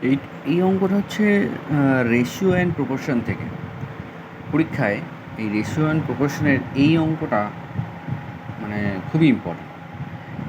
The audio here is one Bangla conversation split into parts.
এই এই অঙ্কটা হচ্ছে রেশিও অ্যান্ড প্রপোর্শন থেকে। পরীক্ষায় এই রেশিও অ্যান্ড প্রপোর্শনের এই অঙ্কটা মানে খুবই ইম্পর্টেন্ট।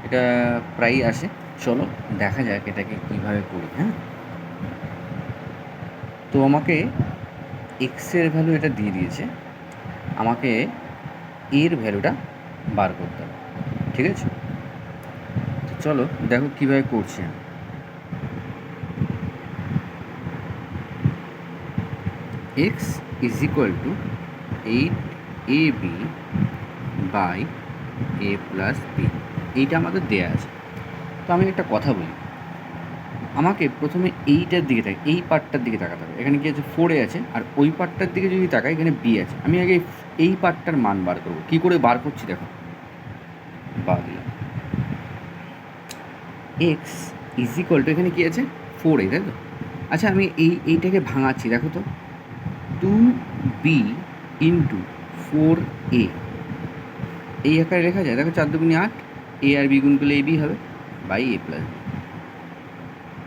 এটা প্রায়ই আসে। চলো দেখা যাক এটাকে কীভাবে করি। হ্যাঁ, তো আমাকে এক্সের ভ্যালু এটা দিয়ে দিয়েছে, আমাকে এর ভ্যালুটা বার করতে হবে। ঠিক আছে, তো চলো দেখো কীভাবে করছি আমি। X is equal to 8ab by a plus b, এইটা আমাদের দেয়া আছে। তো আমি একটা কথা বলি, আমাকে প্রথমে এইটার দিকে এই পার্টটার দিকে তাকাতে হবে। এখানে কি আছে, 4a আছে, আর ওই পার্টটার দিকে যদি তাকাই এখানে বি আছে। আমি আগে এই পার্টটার মান বার করবো। কী করে বার করছি দেখো, বা দিলাম এক্স ইজ ইকুয়াল টু, এখানে কী আছে 4a, তাই তো। আচ্ছা আমি এইটাকে ভাঙাচ্ছি, দেখো তো, 2b ইন্টু 4a, এই আকারে লেখা যায়। দেখো 4 দুগুণে 8, এ আর বি গুণ করলে এ বি হবে, বাই এ প্লাস বি।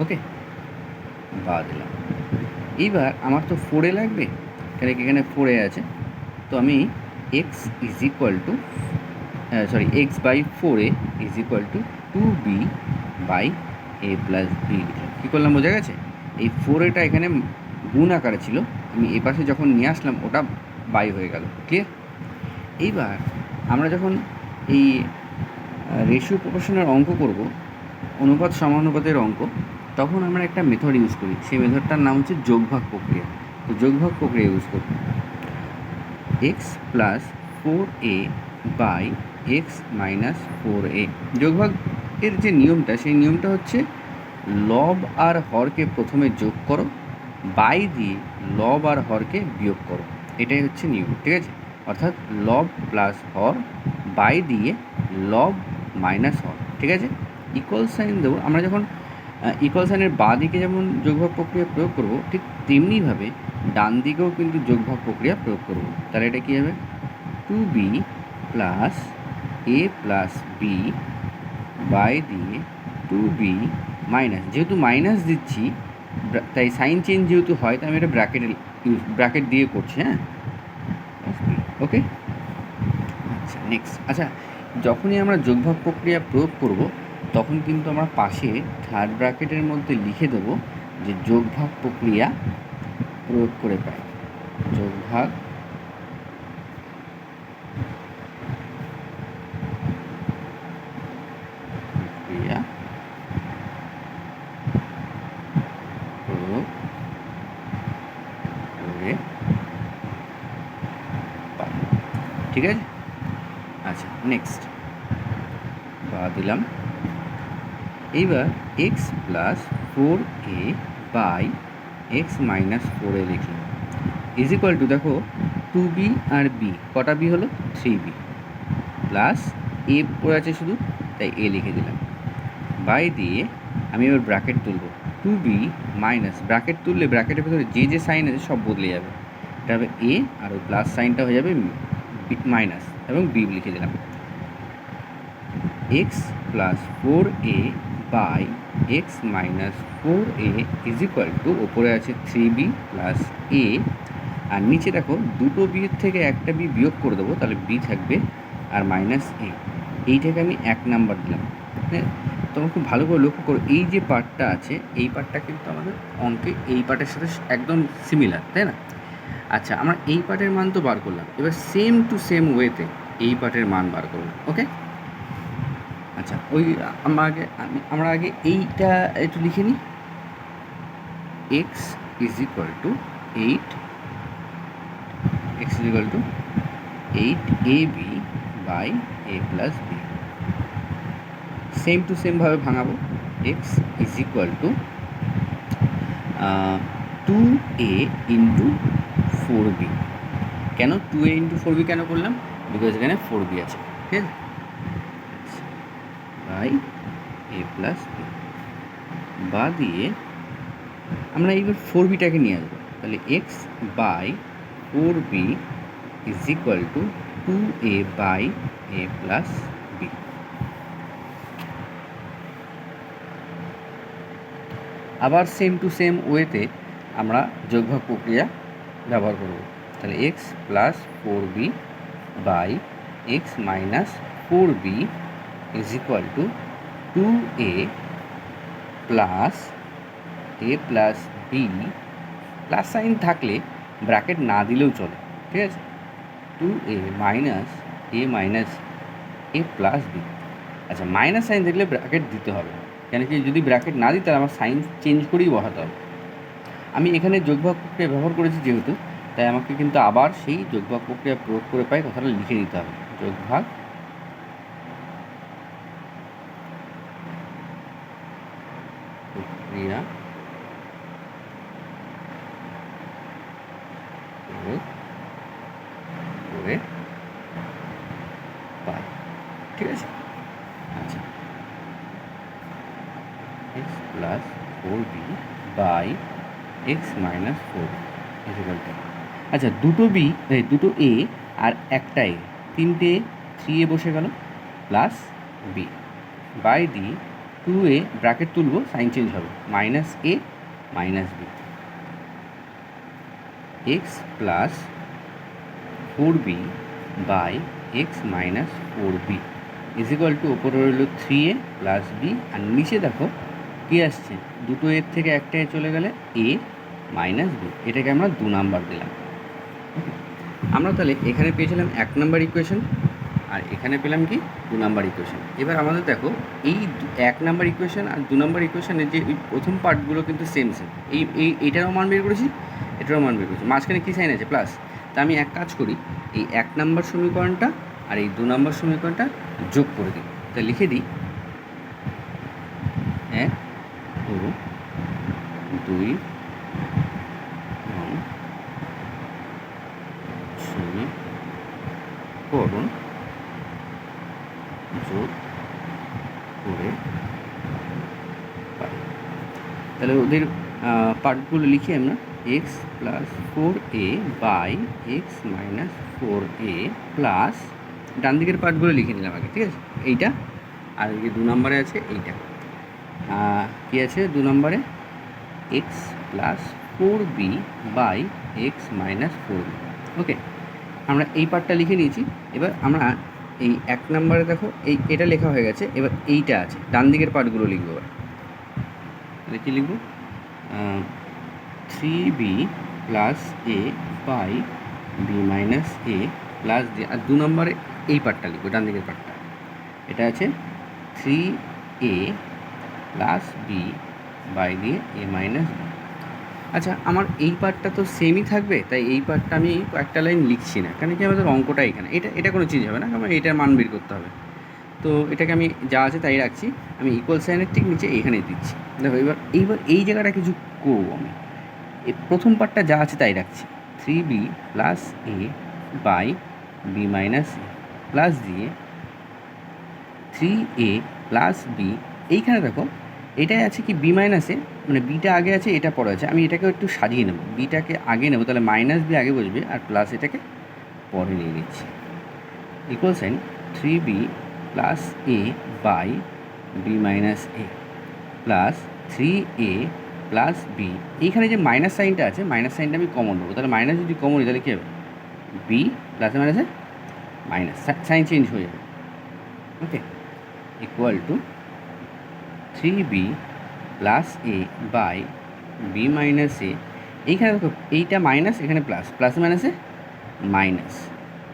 ওকে, বা দিলাম। এইবার আমার তো 4a লাগবে, এখানে 4a আছে। তো আমি x is equal to x by 4a is equal to 2b by a plus b লিখলাম। কী করলাম বোঝা গেছে? এই 4aটা এখানে গুণ আকারে ছিল, আমি এ পাশে যখন নিয়ে আসলাম ওটা বাই হয়ে গেল। ক্লিয়ার? এইবার আমরা যখন এই রেশিও প্রপোর্শনের অঙ্ক করব, অনুপাত সমানুপাতের অঙ্ক, তখন আমরা একটা মেথড ইউজ করি। সেই মেথডটার নাম হচ্ছে যোগভাগ প্রক্রিয়া। তো যোগভাগ প্রক্রিয়া ইউজ করব, x plus 4a by x minus 4a। যোগভাগের যে নিয়মটা, সেই নিয়মটা হচ্ছে লব আর হরকে প্রথমে যোগ করো, বাই দিয়ে লব আর হরকে বিয়োগ করো। এটাই হচ্ছে নিয়ম। ঠিক আছে, অর্থাৎ লব প্লাস হর বাই দিয়ে লব মাইনাস হর। ঠিক আছে, ইকুয়াল সাইন দেবো। আমরা যখন ইকুয়াল সাইনের বাঁ দিকে যেমন যোগভাগ প্রক্রিয়া প্রয়োগ করব, ঠিক তেমনিভাবে ডান দিকেও কিন্তু যোগভাগ প্রক্রিয়া প্রয়োগ করব। তাহলে এটা কী হবে, 2b plus a plus b by দিয়ে 2b মাইনাস, যেহেতু মাইনাস দিচ্ছি তাই সাইন চেঞ্জ যেহেতু হয়, তাই আমি এটা ব্র্যাকেট দিয়ে করছি। হ্যাঁ, ওকে। আচ্ছা নেক্সট, আচ্ছা যখনই আমরা যোগভাগ প্রক্রিয়া প্রয়োগ করব, তখন কিন্তু আমরা পাশে থার্ড ব্র্যাকেটের মধ্যে লিখে দেবো যে যোগভাগ প্রক্রিয়া প্রয়োগ করে পাই। যোগভাগ প্রক্রিয়া প্রয়োগ করে পাই। ঠিক আছে, আচ্ছা নেক্সট বা দিলাম। এইবার x plus 4a by x minus 4a লিখলাম, ইজ ইকুয়াল টু, দেখো 2b আর b, কটা বি হলো 3b, প্লাস এ পড়ে আছে শুধু, তাই এ লিখে দিলাম, বাই দিয়ে আমি এবার ব্র্যাকেট তুলব। 2b মাইনাস, ব্র্যাকেট তুললে ব্র্যাকেটের ভেতরে যে সাইন আছে সব বদলে যাবে। এটা হবে এ, আর ওই প্লাস সাইনটা হয়ে যাবে মাইনাস, এবং বি লিখে দিলাম। X plus 4a by x minus 4a is equal to, ওপরে আছে 3b প্লাস এ, আর নিচে দেখো দুটো বিয়ের থেকে একটা বি বিয়োগ করে দেবো, তাহলে বি থাকবে আর মাইনাস এ। এইটাকে আমি 1 নাম্বার দিলাম। হ্যাঁ, তোমরা খুব ভালো করে লক্ষ্য করো, এই যে পার্টটা আছে এই পার্টটা কিন্তু আমাদের অঙ্কে এই পার্টের সাথে একদম সিমিলার, তাই না? আচ্ছা, আমরা এই পার্টের মান তো বার করলাম, এবার সেম টু সেম ওয়েতে এই পার্টের মান বার করব। ওকে, আচ্ছা ওই আমরা আগে এইটা একটু লিখে নিই। X is equal to 8ab by a plus b. Same to সেমভাবে ভাঙাবো। X is equal to 2a into 4b। কেন 2a ইন্টু 4b কেন করলাম? বিকজ এখানে 4b আছে। ঠিক আছে, বাই এ প্লাস বি, বা দিয়ে আমরা এইবার 4bটাকে নিয়ে আসবো। তাহলে x by 4b is equal to 2a by a plus b. আবার সেম টু সেম ওয়েতে আমরা যোগভাগ প্রক্রিয়া ব্যবহার করব। তাহলে x plus four b by x minus four b is equal to two a plus b, plus sign থাকলে ব্র্যাকেট না দিলেও চলে, ঠিক আছে। Two a minus a plus b. আচ্ছা, মাইনাস সাইন দেখলে ব্র্যাকেট দিতে হবে, কেন কি যদি ব্র্যাকেট না দিই তাহলে আমার সাইন চেঞ্জ করেই বসাতে হবে। আমি এখানে যোগভাগ প্রক্রিয়া ব্যবহার করেছি যেহেতু, তাই আমাকে কিন্তু আবার সেই যোগভাগ প্রক্রিয়া প্রয়োগ করে পাই কথাটা লিখে নিতে হবে। যোগভাগ প্রক্রিয়া প্রয়োগ করে পাই, ঠিক আছে। আচ্ছা, x plus four b by x minus four equal to, আচ্ছা দুটো এ আর একটা এ, তিনটে থ্রি এ বসে গেল প্লাস বি বাই দি টু এ, ব্র্যাকেট তুলবো সাইন চেঞ্জ হবে, minus a minus b, x plus four b by x minus four b is equal to, ওপরে রইল থ্রি এ প্লাস বি, আর নিচে দেখো কী আসছে, দুটো এর থেকে একটা এ চলে গেলে এ মাইনাস বি, এটাকে আমরা 2 নাম্বার দিলাম। আমরা তাহলে এখানে পেয়েছিলাম 1 নাম্বার ইকুয়েশন, আর এখানে পেলাম কি 2 নাম্বার ইকুয়েশন। এবার আমাদের দেখো এই 1 নাম্বার ইকুয়েশন আর 2 নাম্বার ইকুয়েশনের যে প্রথম পার্টগুলো কিন্তু সেম, এইটারও মান বের করেছি, এটারও মান বের করেছি, মাঝখানে কী সাইন আছে প্লাস। তা আমি এক কাজ করি, এই 1 নাম্বার সমীকরণটা আর এই 2 নাম্বার সমীকরণটা যোগ করে দিই। তা লিখে দিই 1 ও 2 সমীকরণ যোগ করে পাই। তাহলে ওদের পার্টগুলো লিখি আমরা, x plus four a by x minus four a plus, ডান দিকের পার্টগুলো লিখে নিলাম আগে, ঠিক আছে। এইটা আর এই যে 2 নম্বরে আছে এইটা, কী আছে 2 নম্বরে, x plus four b by x minus four b. Okay, আমরা এই পার্টটা লিখে নিয়েছি। এবার আমরা এই 1 নম্বরে দেখো এটা লেখা হয়ে গেছে, এবার এইটা আছে, ডান দিকের পার্টগুলো লিখবো। এবার কী লিখবো, three b plus a by b minus a plus d, আর 2 নম্বরে এই পার্টটা লিখবো, ডান দিকের পার্টটা। এটা আছে three a plus b by দিয়ে এ মাইনাস বি। আচ্ছা, আমার এই পার্টটা তো সেমই থাকবে, তাই এই পার্টটা আমি একটা লাইন লিখছি না, কারণ কি আমাদের অঙ্কটা এখানে, এটা কোনো চেঞ্জ হবে না, কারণ এটার মান বের করতে হবে। তো এটাকে আমি যা আছে তাই রাখছি, আমি ইকুয়াল সাইনের ঠিক নিচে এখানে দিচ্ছি। দেখো এইবার এই জায়গাটা কিছু করবো আমি, এই প্রথম পার্টটা যা আছে তাই রাখছি, three b plus a by b minus a plus দিয়ে থ্রি এ প্লাস বি। এইখানে দেখো এটাই আছে কি বি মাইনাসে, মানে বিটা আগে আছে এটা পরে আছে, আমি এটাকে একটু সাজিয়ে নেব, বিটাকে আগে নেব, তাহলে মাইনাস বি আগে বসবে আর প্লাস এটাকে পরে নিয়ে নিচ্ছি। Equal sign three b plus a by b minus a plus three a plus b. এইখানে যে মাইনাস সাইনটা আছে, মাইনাস সাইনটা আমি কমন নেবো, তাহলে মাইনাস যদি কমন নিই তাহলে কী হবে, বি প্লাসে মাইনাসে মাইনাস, সাইন চেঞ্জ হয়ে যাবে। Okay, equal to three b plus a by b minus a, এইখানে দেখো এইটা মাইনাস, এখানে প্লাস, প্লাসে মাইনাসে মাইনাস,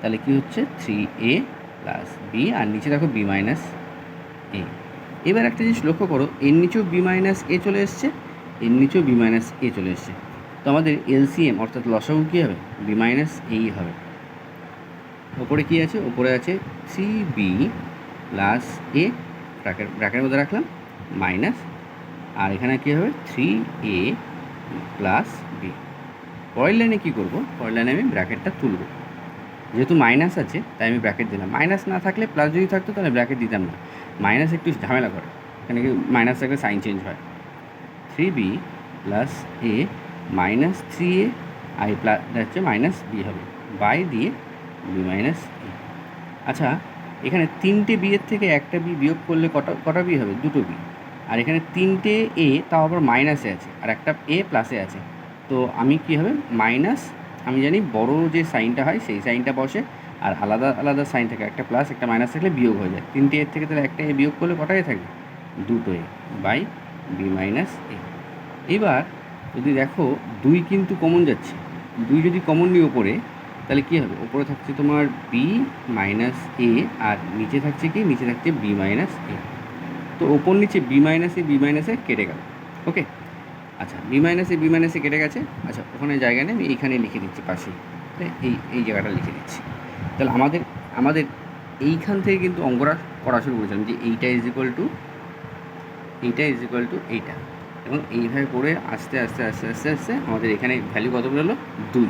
তাহলে কী হচ্ছে থ্রি এ প্লাস বি, আর নিচে দেখো বি মাইনাস এ। এবার একটা জিনিস লক্ষ্য করো, এর নিচেও বি মাইনাস এ চলে এসছে, এর নিচেও বি মাইনাস এ চলে এসছে, তো আমাদের এলসিএম অর্থাৎ লসাগু কী হবে, বি মাইনাস এই হবে। ওপরে কী আছে, ওপরে আছে থ্রি বি প্লাস এ, ব্র্যাকেটের মধ্যে রাখলাম মাইনাস, আর এখানে কী হবে থ্রি এ প্লাস বি। পরের লাইনে কী করবো, পরের লাইনে আমি ব্র্যাকেটটা তুলব, যেহেতু মাইনাস আছে তাই আমি ব্র্যাকেট দিলাম, মাইনাস না থাকলে প্লাস যদি থাকতো তাহলে ব্র্যাকেট দিতাম না, মাইনাস একটু ঝামেলা করে, এখানে কি মাইনাস থাকলে সাইন চেঞ্জ হয়। থ্রি বি প্লাস এ মাইনাস থ্রি এ, আর প্লাস হচ্ছে মাইনাস বি হবে, বাই দিয়ে বি মাইনাস এ। আচ্ছা, এখানে তিনটে বি এর থেকে একটা বি বিয়োগ করলে কটা বি হবে, দুটো বি, আর এখানে 3টে এ তাও আবার মাইনাসে আছে, আর একটা এ প্লাসে আছে। তো আমি কী হবে, মাইনাস, আমি জানি বড় যে সাইনটা হয় সেই সাইনটা বসে, আর আলাদা আলাদা সাইন থাকে, একটা প্লাস একটা মাইনাস থাকলে বিয়োগ হয়ে যায়। 3টে এর থেকে তাহলে একটা এ বিয়োগ করলে কটাই থাকবে, 2টো এ বাই বি মাইনাস এ। এবার যদি দেখো 2 কিন্তু কমন যাচ্ছে, 2 যদি কমন নিয়ে ওপরে, তাহলে কী হবে, ওপরে থাকছে তোমার বি মাইনাস এ, আর নিচে থাকছে কি, নিচে থাকছে বি মাইনাস এ। তো ওপর নিচে বি মাইনাসে কেটে গেল। ওকে, আচ্ছা বি মাইনাসে কেটে গেছে। আচ্ছা ওখানে জায়গা নেই, আমি এইখানে লিখে দিচ্ছি পাশেই, এই জায়গাটা লিখে দিচ্ছি। তাহলে আমাদের এইখান থেকে কিন্তু অঙ্কটা করা শুরু করেছিলাম যে এইটা ইজ ইকুয়াল টু এইটা, এবং এইভাবে করে আস্তে আস্তে আস্তে আস্তে আস্তে আমাদের এখানে ভ্যালু কত বেরোলো, 2।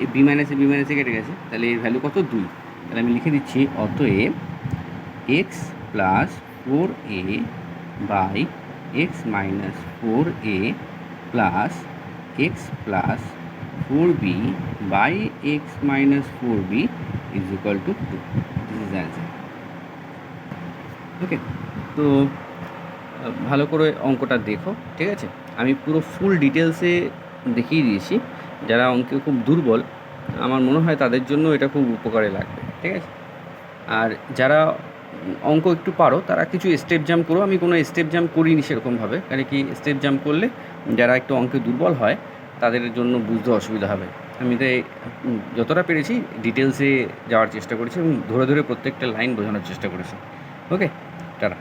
এই বি মাইনাসে কেটে গেছে, তাহলে এর ভ্যালু কত, 2। তাহলে আমি লিখে দিচ্ছি অতএব x plus 4a by x minus 4a plus x plus 4b by x minus 4b is equal to 2। This is answer. Okay, তো ভালো করে অঙ্কটা দেখো, ঠিক আছে। আমি পুরো ফুল ডিটেলসে দেখিয়ে দিয়েছি। যারা অঙ্কে খুব দুর্বল, আমার মনে হয় তাদের জন্য এটা খুব উপকারে লাগবে, ঠিক আছে। আর যারা অঙ্ক একটু পারো তারা কিছু স্টেপ জাম্প করো। আমি কোনো স্টেপ জাম্প করিনি সেরকমভাবে, কারণ কি স্টেপ জাম্প করলে যারা একটু অঙ্কে দুর্বল হয় তাদের জন্য বুঝতে অসুবিধা হবে। আমি তাই যতটা পেরেছি ডিটেলসে যাওয়ার চেষ্টা করেছি এবং ধরে ধরে প্রত্যেকটা লাইন বোঝানোর চেষ্টা করেছি। ওকে, টাটা।